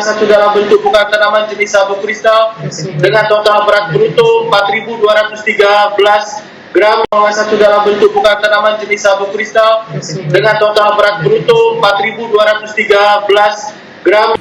Satu dalam bentuk bukan tanaman jenis sabu kristal dengan total berat bruto 4.213 gram. Satu dalam bentuk bukan tanaman jenis sabu kristal dengan total berat bruto 4.213 gram.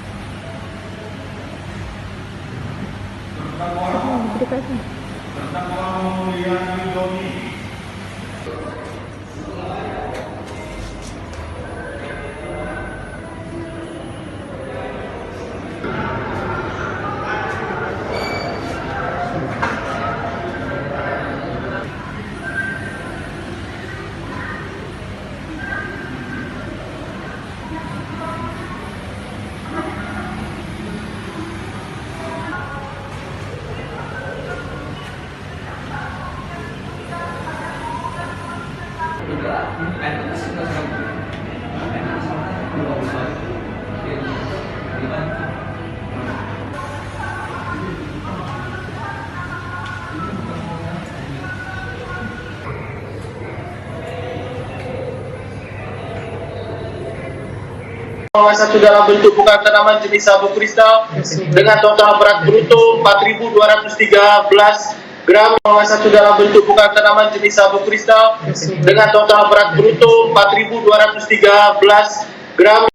Satu dalam bentuk bukan tanaman jenis sabu kristal dengan total berat bruto 4.213 gram. Satu dalam bentuk bukan tanaman jenis sabu kristal dengan total berat bruto 4.213 gram.